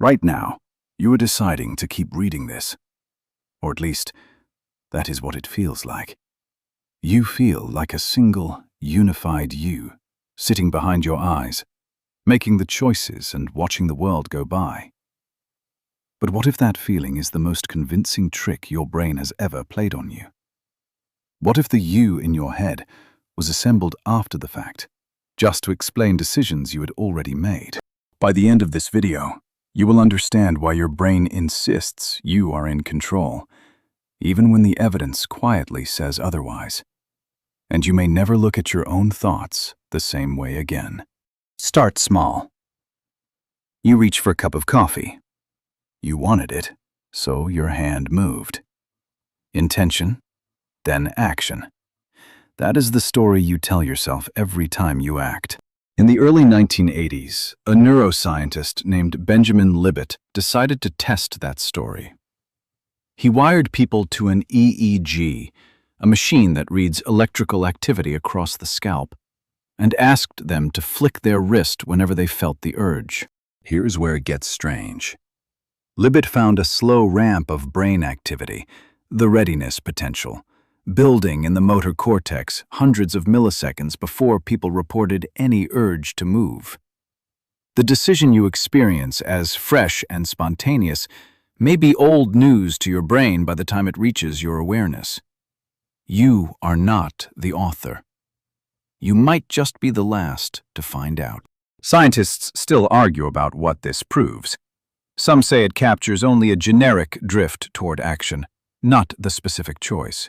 Right now, you are deciding to keep reading this. Or at least, that is what it feels like. You feel like a single, unified you, sitting behind your eyes, making the choices and watching the world go by. But what if that feeling is the most convincing trick your brain has ever played on you? What if the you in your head was assembled after the fact, just to explain decisions you had already made? By the end of this video, you will understand why your brain insists you are in control, even when the evidence quietly says otherwise. And you may never look at your own thoughts the same way again. Start small. You reach for a cup of coffee. You wanted it, so your hand moved. Intention, then action. That is the story you tell yourself every time you act. In the early 1980s, a neuroscientist named Benjamin Libet decided to test that story. He wired people to an EEG, a machine that reads electrical activity across the scalp, and asked them to flick their wrist whenever they felt the urge. Here's where it gets strange. Libet found a slow ramp of brain activity, the readiness potential, building in the motor cortex hundreds of milliseconds before people reported any urge to move. The decision you experience as fresh and spontaneous may be old news to your brain by the time it reaches your awareness. You are not the author. You might just be the last to find out. Scientists still argue about what this proves. Some say it captures only a generic drift toward action, not the specific choice.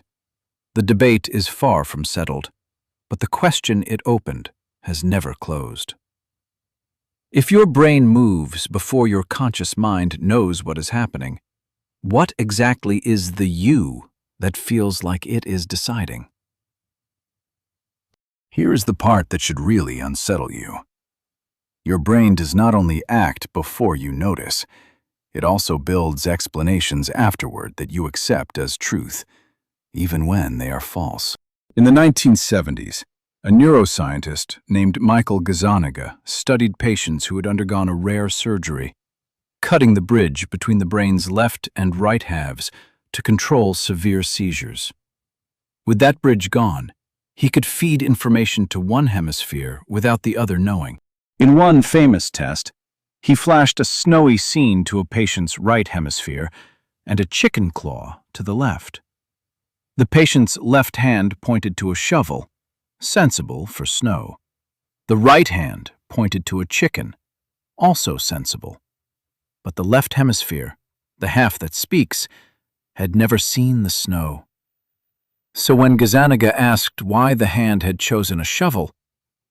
The debate is far from settled, but the question it opened has never closed. If your brain moves before your conscious mind knows what is happening, what exactly is the you that feels like it is deciding? Here is the part that should really unsettle you. Your brain does not only act before you notice, it also builds explanations afterward that you accept as truth, even when they are false. In the 1970s, a neuroscientist named Michael Gazzaniga studied patients who had undergone a rare surgery, cutting the bridge between the brain's left and right halves to control severe seizures. With that bridge gone, he could feed information to one hemisphere without the other knowing. In one famous test, he flashed a snowy scene to a patient's right hemisphere and a chicken claw to the left. The patient's left hand pointed to a shovel, sensible for snow. The right hand pointed to a chicken, also sensible. But the left hemisphere, the half that speaks, had never seen the snow. So when Gazzaniga asked why the hand had chosen a shovel,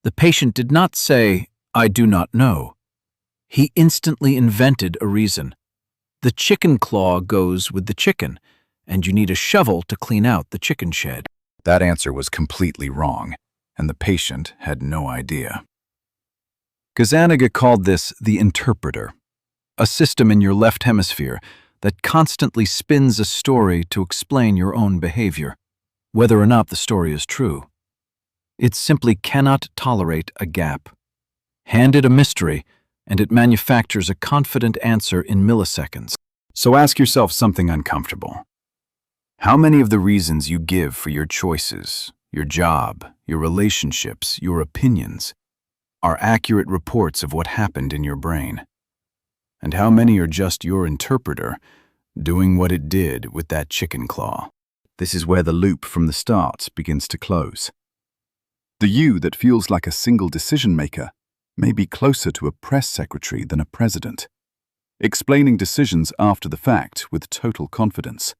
the patient did not say, "I do not know." He instantly invented a reason. The chicken claw goes with the chicken, and you need a shovel to clean out the chicken shed. That answer was completely wrong, and the patient had no idea. Gazzaniga called this the interpreter, a system in your left hemisphere that constantly spins a story to explain your own behavior, whether or not the story is true. It simply cannot tolerate a gap. Hand it a mystery, and it manufactures a confident answer in milliseconds. So ask yourself something uncomfortable. How many of the reasons you give for your choices, your job, your relationships, your opinions, are accurate reports of what happened in your brain? And how many are just your interpreter doing what it did with that chicken claw? This is where the loop from the start begins to close. The you that feels like a single decision maker may be closer to a press secretary than a president, explaining decisions after the fact with total confidence,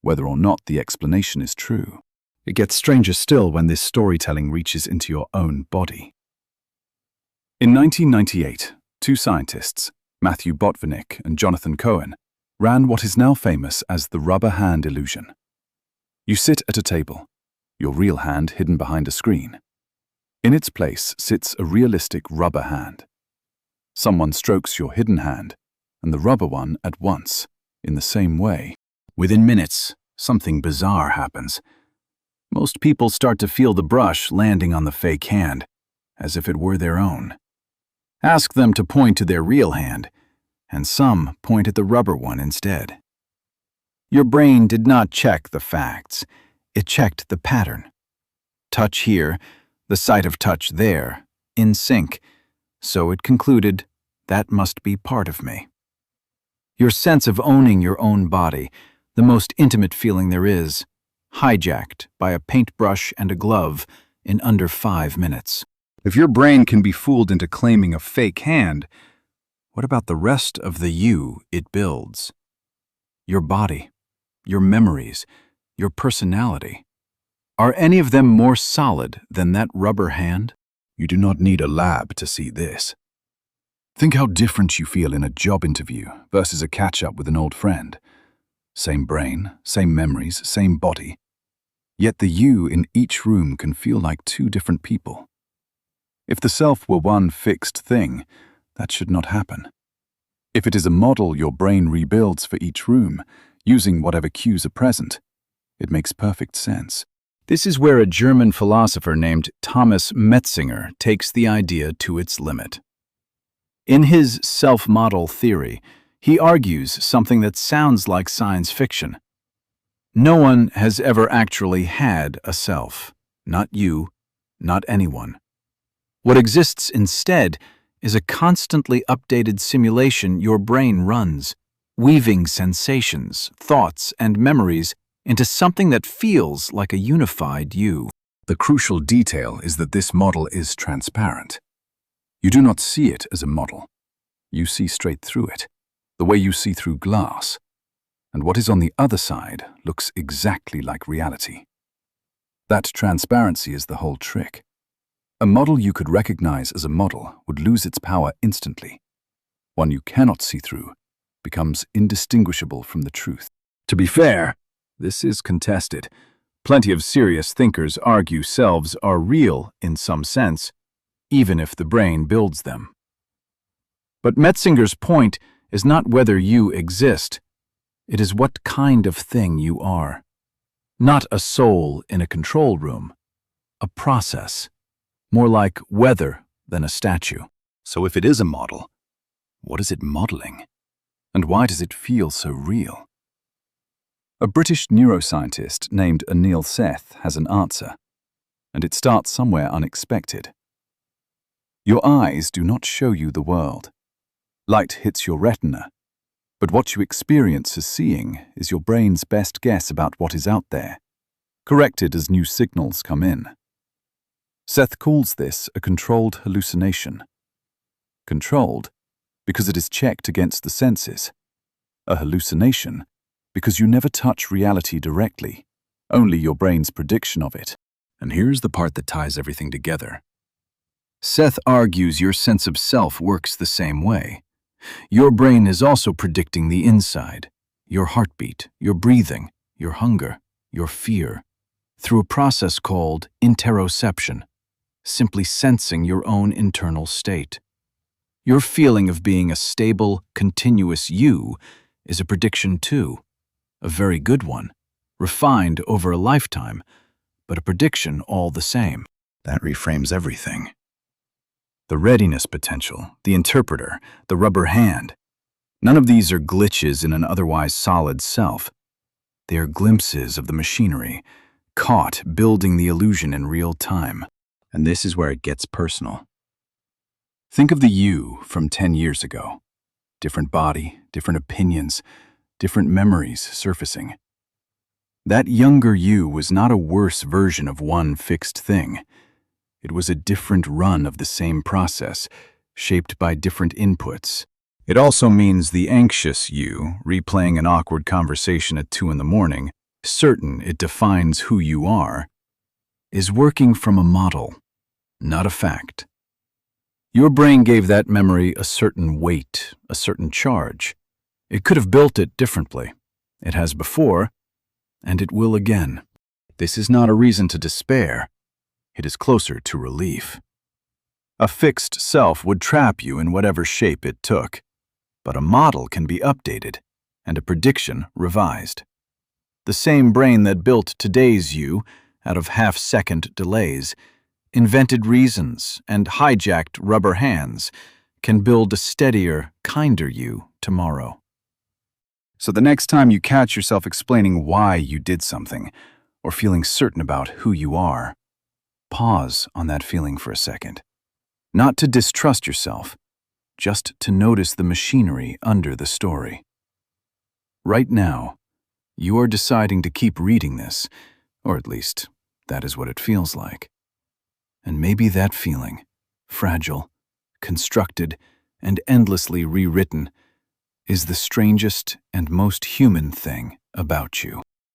whether or not the explanation is true. It gets stranger still when this storytelling reaches into your own body. In 1998, two scientists, Matthew Botvinnik and Jonathan Cohen, ran what is now famous as the rubber hand illusion. You sit at a table, your real hand hidden behind a screen. In its place sits a realistic rubber hand. Someone strokes your hidden hand, and the rubber one at once, in the same way. Within minutes, something bizarre happens. Most people start to feel the brush landing on the fake hand, as if it were their own. Ask them to point to their real hand, and some point at the rubber one instead. Your brain did not check the facts, it checked the pattern. Touch here, the sight of touch there, in sync, so it concluded, that must be part of me. Your sense of owning your own body, the most intimate feeling there is, hijacked by a paintbrush and a glove in under 5 minutes. If your brain can be fooled into claiming a fake hand, what about the rest of the you it builds? Your body, your memories, your personality. Are any of them more solid than that rubber hand? You do not need a lab to see this. Think how different you feel in a job interview versus a catch-up with an old friend. Same brain, same memories, same body. Yet the you in each room can feel like two different people. If the self were one fixed thing, that should not happen. If it is a model your brain rebuilds for each room, using whatever cues are present, it makes perfect sense. This is where a German philosopher named Thomas Metzinger takes the idea to its limit. In his self-model theory, he argues something that sounds like science fiction. No one has ever actually had a self. Not you, not anyone. What exists instead is a constantly updated simulation your brain runs, weaving sensations, thoughts, and memories into something that feels like a unified you. The crucial detail is that this model is transparent. You do not see it as a model. You see straight through it, the way you see through glass. And what is on the other side looks exactly like reality. That transparency is the whole trick. A model you could recognize as a model would lose its power instantly. One you cannot see through becomes indistinguishable from the truth. To be fair, this is contested. Plenty of serious thinkers argue selves are real in some sense, even if the brain builds them. But Metzinger's point is not whether you exist. It is what kind of thing you are. Not a soul in a control room. A process. More like weather than a statue. So if it is a model, what is it modeling? And why does it feel so real? A British neuroscientist named Anil Seth has an answer, and it starts somewhere unexpected. Your eyes do not show you the world. Light hits your retina, but what you experience as seeing is your brain's best guess about what is out there, corrected as new signals come in. Seth calls this a controlled hallucination. Controlled because it is checked against the senses. A hallucination because you never touch reality directly, only your brain's prediction of it. And here's the part that ties everything together. Seth argues your sense of self works the same way. Your brain is also predicting the inside, your heartbeat, your breathing, your hunger, your fear, through a process called interoception, simply sensing your own internal state. Your feeling of being a stable, continuous you is a prediction too. A very good one, refined over a lifetime, but a prediction all the same. That reframes everything. The readiness potential, the interpreter, the rubber hand. None of these are glitches in an otherwise solid self. They are glimpses of the machinery, caught building the illusion in real time. And this is where it gets personal. Think of the you from 10 years ago. Different body, different opinions, different memories surfacing. That younger you was not a worse version of one fixed thing. It was a different run of the same process, shaped by different inputs. It also means the anxious you, replaying an awkward conversation at 2 a.m, certain it defines who you are, is working from a model, not a fact. Your brain gave that memory a certain weight, a certain charge. It could have built it differently. It has before, and it will again. This is not a reason to despair. It is closer to relief. A fixed self would trap you in whatever shape it took, but a model can be updated and a prediction revised. The same brain that built today's you out of half-second delays, invented reasons, and hijacked rubber hands can build a steadier, kinder you tomorrow. So the next time you catch yourself explaining why you did something, or feeling certain about who you are, pause on that feeling for a second. Not to distrust yourself, just to notice the machinery under the story. Right now, you are deciding to keep reading this, or at least that is what it feels like. And maybe that feeling, fragile, constructed, and endlessly rewritten, is the strangest and most human thing about you.